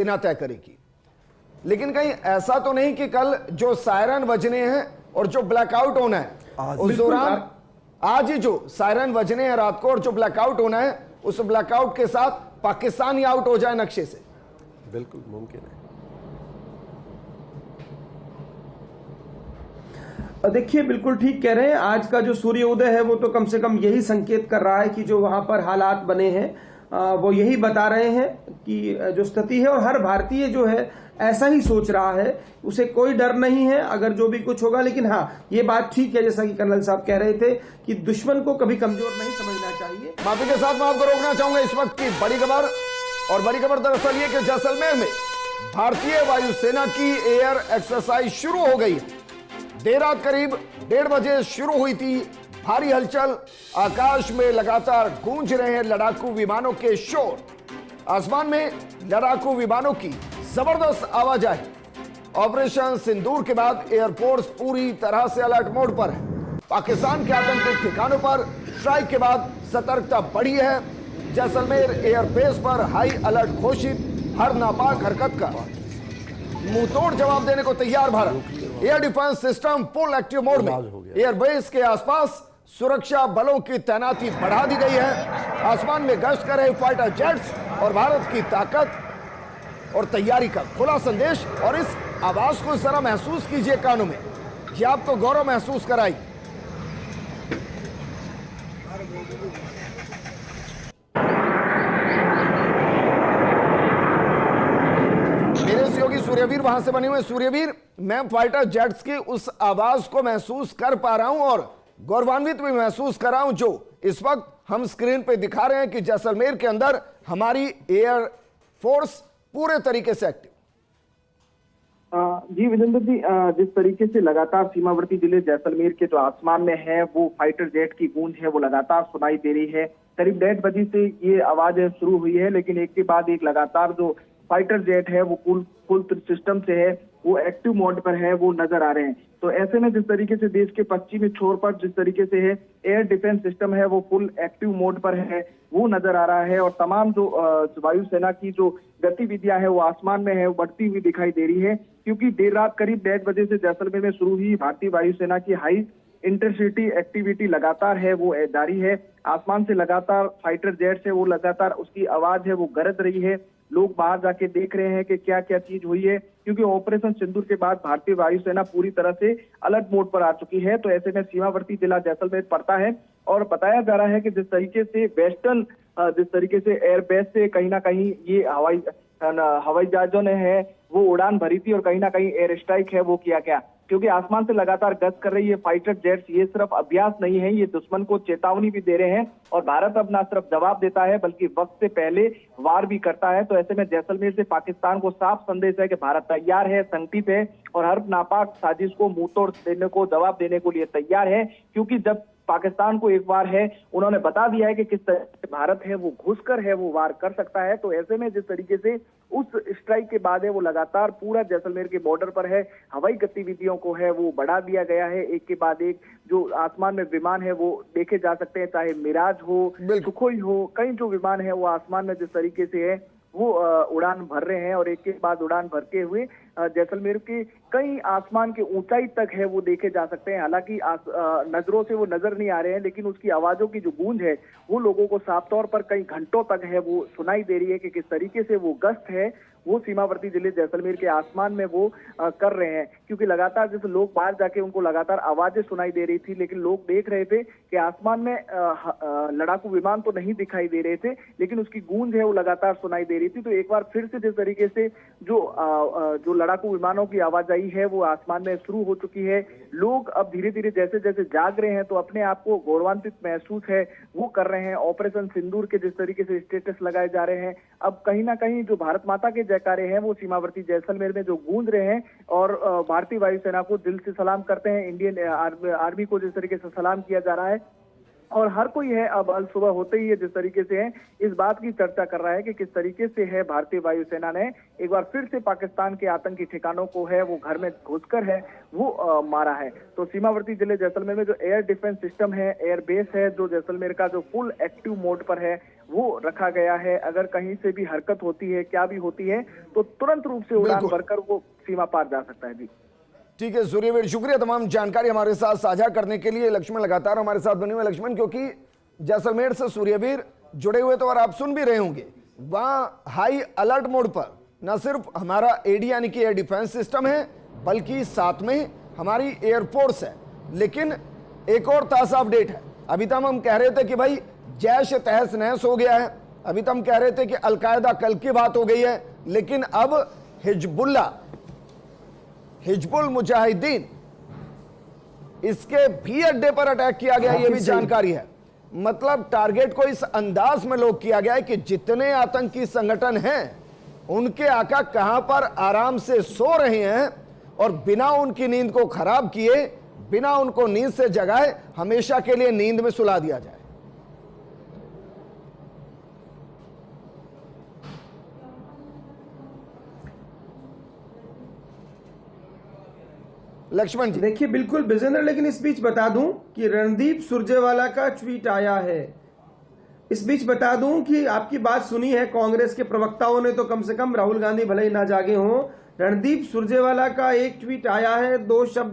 सेना तय करेगी। लेकिन कहीं ऐसा तो नहीं कि कल जो सायरन बजने हैं और जो ब्लैकआउट होना है उस दौरान, आज ही जो सायरन बजने हैं रात को और जो ब्लैकआउट होना है उस ब्लैकआउट के साथ पाकिस्तान ही आउट हो जाए नक्शे से? बिल्कुल मुमकिन है। देखिए, बिल्कुल ठीक कह रहे हैं। आज का जो सूर्योदय है वो तो कम से कम यही संकेत कर रहा है कि जो वहां पर हालात बने हैं वो यही बता रहे हैं कि जो स्थिति है, और हर भारतीय जो है ऐसा ही सोच रहा है, उसे कोई डर नहीं है अगर जो भी कुछ होगा। लेकिन हाँ, ये बात ठीक है, जैसा कि कर्नल साहब कह रहे थे कि दुश्मन को कभी कमजोर नहीं समझना चाहिए। माफी के साथ मैं आपको रोकना चाहूंगा इस वक्त की बड़ी खबर, और बड़ी खबर दरअसल ये कि जैसलमेर में भारतीय वायुसेना की एयर एक्सरसाइज शुरू हो गई है। देर रात करीब 1:30 बजे शुरू हुई थी भारी हलचल। आकाश में लगातार गूंज रहे हैं लड़ाकू विमानों के शोर। आसमान में लड़ाकू विमानों की जबरदस्त आवाजाही। ऑपरेशन सिंदूर के बाद एयरफोर्स पूरी तरह से अलर्ट मोड पर है। पाकिस्तान के आतंकी ठिकानों पर स्ट्राइक के बाद सतर्कता बढ़ी है। जैसलमेर एयरबेस पर हाई अलर्ट घोषित। हर नापाक हरकत का मुंहतोड़ जवाब देने को तैयार Bharat. Air defence system full active mode में। एयरबेस के आसपास सुरक्षा बलों की तैनाती बढ़ा दी गई है। आसमान में गश्त कर रहे फाइटर जेट्स और भारत की ताकत और तैयारी का खुला संदेश। और इस आवाज को जरा महसूस कीजिए कानों में, ये आपको गौरव महसूस कराई। मेरे सहयोगी सूर्यवीर वहां से बने हुए। सूर्यवीर, मैं फाइटर जेट्स की उस आवाज को महसूस कर पा रहा हूं और गौरवान्वित भी महसूस कर रहा हूं जो इस वक्त हम स्क्रीन पे दिखा रहे हैं कि जैसलमेर के अंदर हमारी एयर फोर्स पूरे तरीके से एक्टिव। जी विजेंद्र जी, जिस तरीके से लगातार सीमावर्ती जिले जैसलमेर के जो आसमान में है वो फाइटर जेट की गूंज है वो लगातार सुनाई दे रही है। करीब 1:30 बजे से ये आवाज शुरू हुई है, लेकिन एक के बाद एक लगातार जो फाइटर जेट है वो फुल सिस्टम से है, वो एक्टिव मोड पर है, वो नजर आ रहे हैं। तो ऐसे में जिस तरीके से देश के पश्चिमी छोर पर जिस तरीके से है एयर डिफेंस सिस्टम है वो फुल एक्टिव मोड पर है, वो नजर आ रहा है। और तमाम जो वायुसेना की जो गतिविधियां है वो आसमान में है, वो बढ़ती हुई दिखाई दे रही है। क्योंकि देर रात करीब 1:30 बजे से जैसलमेर में शुरू हुई भारतीय वायुसेना की हाई इंटरसिटी एक्टिविटी लगातार है वो जारी है। आसमान से लगातार फाइटर जेट है वो लगातार उसकी आवाज है वो गरज रही है। लोग बाहर जाके देख रहे हैं कि क्या क्या चीज हुई है, क्योंकि ऑपरेशन सिंदूर के बाद भारतीय वायुसेना पूरी तरह से अलर्ट मोड पर आ चुकी है। तो ऐसे में सीमावर्ती जिला जैसलमेर पड़ता है और बताया जा रहा है कि जिस तरीके से वेस्टर्न जिस तरीके से एयरबेस से कहीं ना कहीं ये हवाई जहाजों ने है वो उड़ान भरी थी और कहीं ना कहीं एयर स्ट्राइक है वो किया गया। क्योंकि आसमान से लगातार गश्त कर रही है फाइटर जेट्स, ये सिर्फ अभ्यास नहीं है, ये दुश्मन को चेतावनी भी दे रहे हैं। और भारत अब ना सिर्फ जवाब देता है बल्कि वक्त से पहले वार भी करता है। तो ऐसे में जैसलमेर से पाकिस्तान को साफ संदेश है कि भारत तैयार है, संगठित है और हर नापाक साजिश को मुंहतोड़ देने को, जवाब देने को लिए तैयार है। क्योंकि जब पाकिस्तान को एक बार है उन्होंने बता दिया है कि किस तरह से भारत है वो घुसकर है वो वार कर सकता है। तो ऐसे में जिस तरीके से उस स्ट्राइक के बाद है वो लगातार पूरा जैसलमेर के बॉर्डर पर है, हवाई गतिविधियों को है वो बढ़ा दिया गया है। एक के बाद एक जो आसमान में विमान है वो देखे जा सकते हैं, चाहे मिराज हो, सुखोई हो, कई जो विमान है वो आसमान में जिस तरीके से है वो उड़ान भर रहे हैं। और एक के बाद उड़ान भरते हुए जैसलमेर के कई आसमान के ऊंचाई तक है वो देखे जा सकते हैं। हालांकि नजरों से वो नजर नहीं आ रहे हैं, लेकिन उसकी आवाजों की जो गूंज है वो लोगों को साफ तौर पर कई घंटों तक है वो सुनाई दे रही है कि किस तरीके से वो गश्त है वो सीमावर्ती जिले जैसलमेर के आसमान में वो कर रहे हैं। क्योंकि लगातार जैसे लोग बाहर जाके उनको लगातार आवाजें सुनाई दे रही थी, लेकिन लोग देख रहे थे कि आसमान में लड़ाकू विमान तो नहीं दिखाई दे रहे थे, लेकिन उसकी गूंज है वो लगातार सुनाई दे रही थी। तो एक बार फिर से जिस तरीके से जो लड़ाकू विमानों की आवाजाही है वो आसमान में शुरू हो चुकी है। लोग अब धीरे धीरे जैसे जैसे जाग रहे हैं तो अपने आप को गौरवान्वित महसूस है वो कर रहे हैं। ऑपरेशन सिंदूर के जिस तरीके से स्टेटस लगाए जा रहे हैं, अब कहीं ना कहीं जो भारत माता के जयकारे हैं वो सीमावर्ती जैसलमेर में जो गूंज रहे हैं। और भारतीय वायुसेना को दिल से सलाम करते हैं, इंडियन आर्मी को जिस तरीके से सलाम किया जा रहा है। और हर कोई है अब अल सुबह होते ही जिस तरीके से है इस बात की चर्चा कर रहा है कि किस तरीके से है भारतीय वायुसेना ने एक बार फिर से पाकिस्तान के आतंकी ठिकानों को है वो घर में घुसकर है वो मारा है। तो सीमावर्ती जिले जैसलमेर में जो एयर डिफेंस सिस्टम है, एयर बेस है जो जैसलमेर का जो फुल एक्टिव मोड पर है वो रखा गया है। अगर कहीं से भी हरकत होती है, क्या भी होती है, तो तुरंत रूप से उड़ान बिल्कुल। भरकर वो सीमा पार जा सकता है। जी ठीक है सूर्यवीर, शुक्रिया तमाम जानकारी हमारे साथ साझा करने के लिए। लक्ष्मण लगातार हमारे साथ बने हुए लक्ष्मण, क्योंकि जैसलमेर से सूर्यवीर जुड़े हुए तो और आप सुन भी रहे होंगे, वहां हाई अलर्ट मोड पर न सिर्फ हमारा एडी यानी कि एयर डिफेंस सिस्टम है, बल्कि साथ में हमारी एयरफोर्स है। लेकिन एक और ताज़ा अपडेट है। अभी तक हम कह रहे थे कि भाई जैश तहस नहस हो गया है, अभी तक हम कह रहे थे कि अलकायदा कल की बात हो गई है, लेकिन अब हिजबुल मुजाहिदीन, इसके भी अड्डे पर अटैक किया गया, यह भी जानकारी है। मतलब टारगेट को इस अंदाज में लोग किया गया है कि जितने आतंकी संगठन हैं उनके आका कहां पर आराम से सो रहे हैं और बिना उनकी नींद को खराब किए, बिना उनको नींद से जगाए हमेशा के लिए नींद में सुला दिया जाए। लक्ष्मण जी देखिए बिल्कुल विजेंद्र, लेकिन इस बीच बता दूं कि रणदीप सुरजेवाला का ट्वीट आया है। इस बीच बता दूं कि आपकी बात सुनी है कांग्रेस के प्रवक्ताओं ने, तो कम से कम राहुल गांधी भले ही ना जागे हों, रणदीप सुरजेवाला का एक ट्वीट आया है, 2 शब्द